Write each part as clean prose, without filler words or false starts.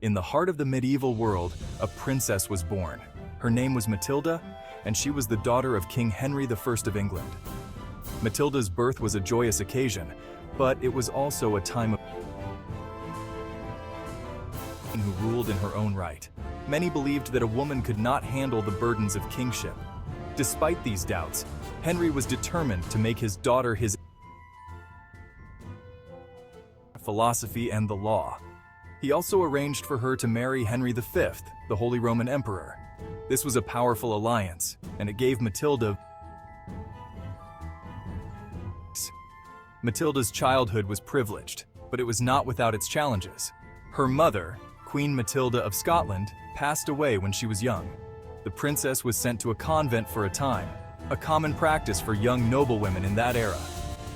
In the heart of the medieval world, a princess was born. Her name was Matilda, and she was the daughter of King Henry I of England. Matilda's birth was a joyous occasion, but it was also a time of who ruled in her own right. Many believed that a woman could not handle the burdens of kingship. Despite these doubts, Henry was determined to make his daughter his philosophy and the law. He also arranged for her to marry Henry V, the Holy Roman Emperor. This was a powerful alliance, and it gave Matilda's childhood was privileged, but it was not without its challenges. Her mother, Queen Matilda of Scotland, passed away when she was young. The princess was sent to a convent for a time, a common practice for young noblewomen in that era.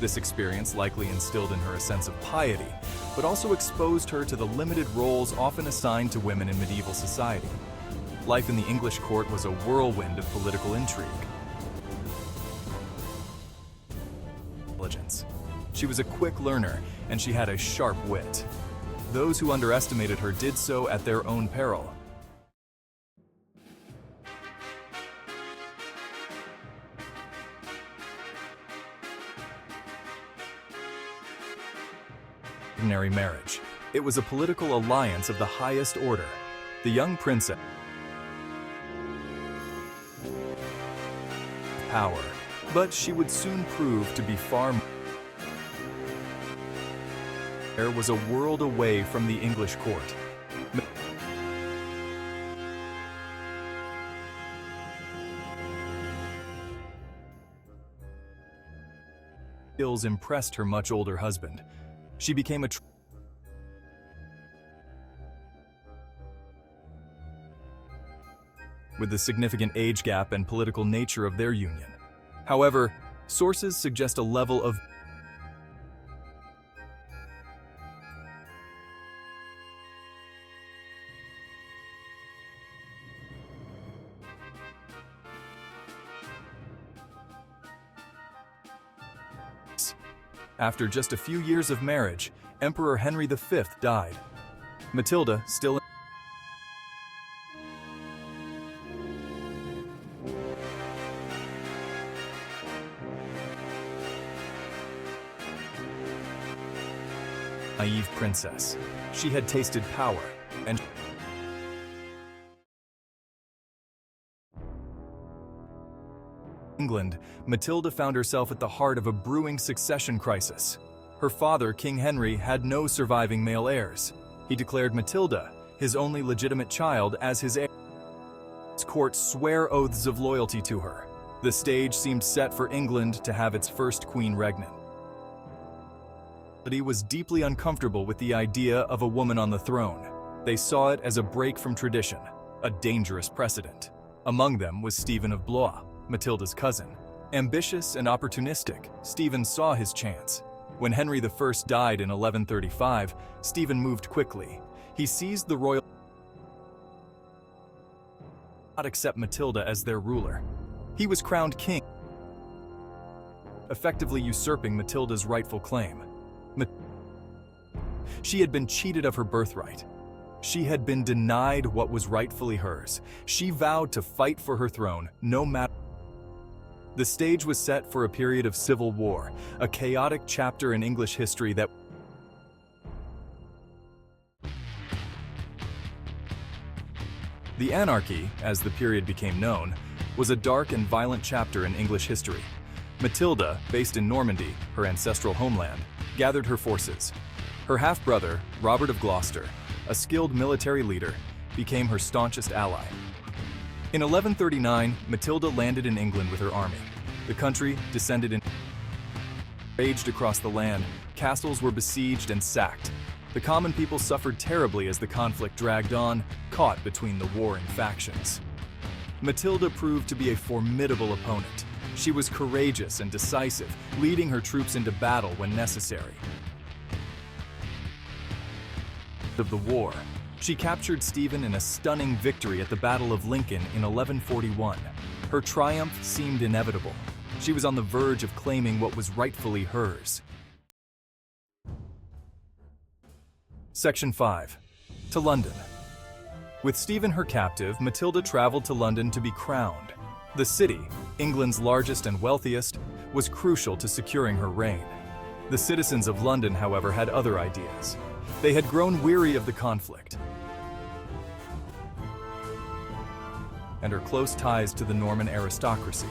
This experience likely instilled in her a sense of piety, but also exposed her to the limited roles often assigned to women in medieval society. Life in the English court was a whirlwind of political intrigue. Intelligence. She was a quick learner, and she had a sharp wit. Those who underestimated her did so at their own peril. Ordinary marriage. It was a political alliance of the highest order. The young princess power, but she would soon prove to be far more. There was a world away from the English court. Skills impressed her much older husband. She became a with the significant age gap and political nature of their union. However, sources suggest a level of After just a few years of marriage, Emperor Henry V died. Matilda, still naive princess. She had tasted power, and England, Matilda found herself at the heart of a brewing succession crisis. Her father, King Henry, had no surviving male heirs. He declared Matilda, his only legitimate child, as his heir. His court swore oaths of loyalty to her. The stage seemed set for England to have its first queen regnant. But he was deeply uncomfortable with the idea of a woman on the throne. They saw it as a break from tradition, a dangerous precedent. Among them was Stephen of Blois, Matilda's cousin. Ambitious and opportunistic, Stephen saw his chance. When Henry I died in 1135, Stephen moved quickly. He seized the royal not accept Matilda as their ruler. He was crowned king, effectively usurping Matilda's rightful claim. She had been cheated of her birthright. She had been denied what was rightfully hers. She vowed to fight for her throne, no matter. The stage was set for a period of civil war, a chaotic chapter in English history that The Anarchy, as the period became known, was a dark and violent chapter in English history. Matilda, based in Normandy, her ancestral homeland, gathered her forces. Her half-brother, Robert of Gloucester, a skilled military leader, became her staunchest ally. In 1139, Matilda landed in England with her army. The country descended in raged across the land, castles were besieged and sacked. The common people suffered terribly as the conflict dragged on, caught between the warring factions. Matilda proved to be a formidable opponent. She was courageous and decisive, leading her troops into battle when necessary. Of the war, she captured Stephen in a stunning victory at the Battle of Lincoln in 1141. Her triumph seemed inevitable. She was on the verge of claiming what was rightfully hers. Section 5. To London. With Stephen her captive, Matilda traveled to London to be crowned. The city, England's largest and wealthiest, was crucial to securing her reign. The citizens of London, however, had other ideas. They had grown weary of the conflict and her close ties to the Norman aristocracy.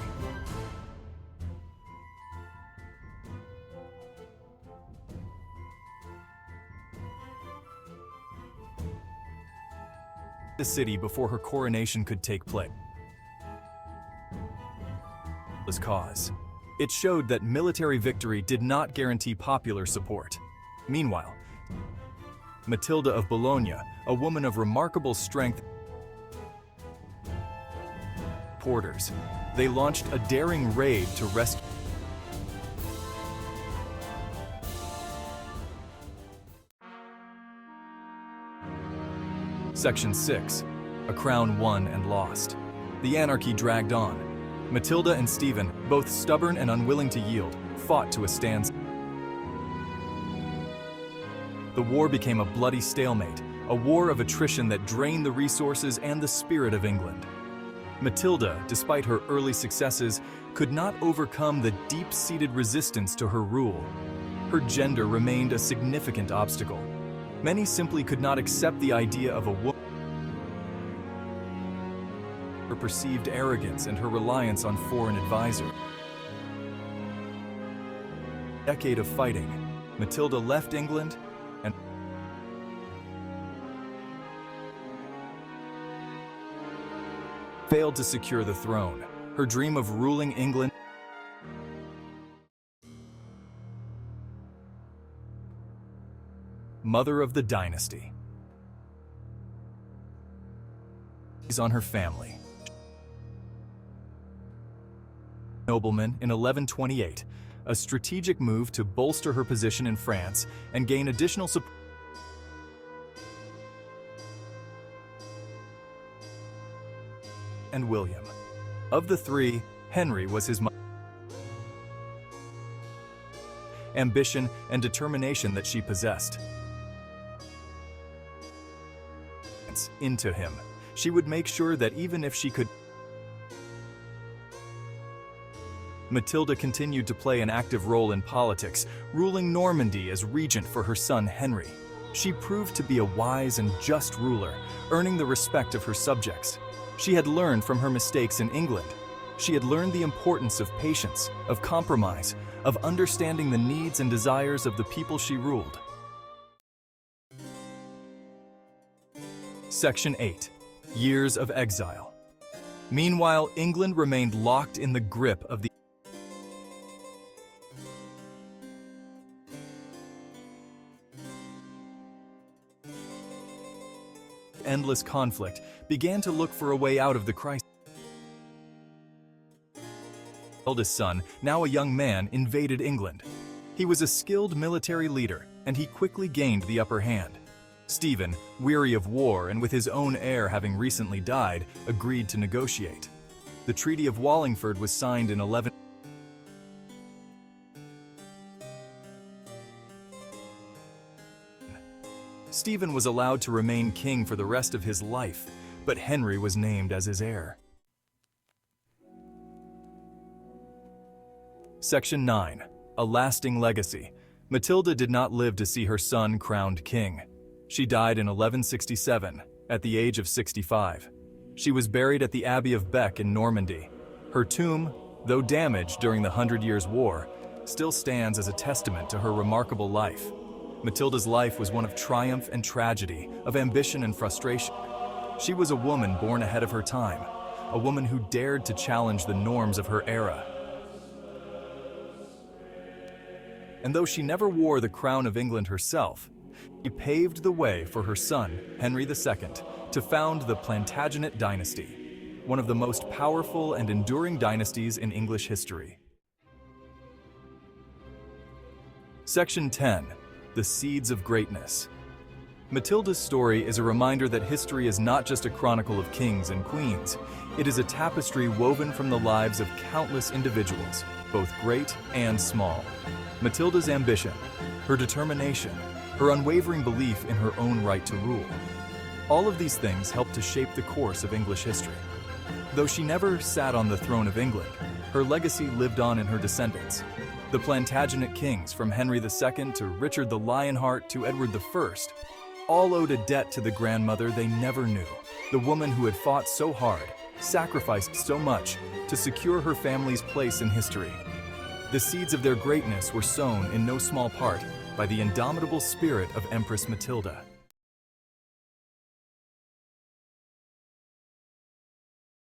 The city before her coronation could take place. Cause. It showed that military victory did not guarantee popular support. Meanwhile, Matilda of Bologna, a woman of remarkable strength, porters. They launched a daring raid to rescue Section 6. A crown won and lost. The anarchy dragged on. Matilda and Stephen, both stubborn and unwilling to yield, fought to a standstill. The war became a bloody stalemate, a war of attrition that drained the resources and the spirit of England. Matilda, despite her early successes, could not overcome the deep-seated resistance to her rule. Her gender remained a significant obstacle. Many simply could not accept the idea of a woman. Her perceived arrogance and her reliance on foreign advisors. A decade of fighting, Matilda left England and failed to secure the throne. Her dream of ruling England mother of the dynasty is on her family. Nobleman in 1128, a strategic move to bolster her position in France and gain additional support. And William. Of the three, Henry was his ambition and determination that she possessed. Into him, she would make sure that even if she could. Matilda continued to play an active role in politics, ruling Normandy as regent for her son Henry. She proved to be a wise and just ruler, earning the respect of her subjects. She had learned from her mistakes in England. She had learned the importance of patience, of compromise, of understanding the needs and desires of the people she ruled. Section 8. Years of Exile. Meanwhile, England remained locked in the grip of the endless conflict, began to look for a way out of the crisis. Eldest son, now a young man, invaded England. He was a skilled military leader, and he quickly gained the upper hand. Stephen, weary of war and with his own heir having recently died, agreed to negotiate. The Treaty of Wallingford was signed in 11. Stephen was allowed to remain king for the rest of his life, but Henry was named as his heir. Section 9. A lasting legacy. Matilda did not live to see her son crowned king. She died in 1167, at the age of 65. She was buried at the Abbey of Bec in Normandy. Her tomb, though damaged during the 100 Years' War, still stands as a testament to her remarkable life. Matilda's life was one of triumph and tragedy, of ambition and frustration. She was a woman born ahead of her time, a woman who dared to challenge the norms of her era. And though she never wore the crown of England herself, she paved the way for her son, Henry II, to found the Plantagenet dynasty, one of the most powerful and enduring dynasties in English history. Section 10. The Seeds of Greatness. Matilda's story is a reminder that history is not just a chronicle of kings and queens. It is a tapestry woven from the lives of countless individuals, both great and small. Matilda's ambition, her determination, her unwavering belief in her own right to rule. All of these things helped to shape the course of English history. Though she never sat on the throne of England, her legacy lived on in her descendants. The Plantagenet kings, from Henry II to Richard the Lionheart to Edward I, all owed a debt to the grandmother they never knew, the woman who had fought so hard, sacrificed so much to secure her family's place in history. The seeds of their greatness were sown in no small part by the indomitable spirit of Empress Matilda.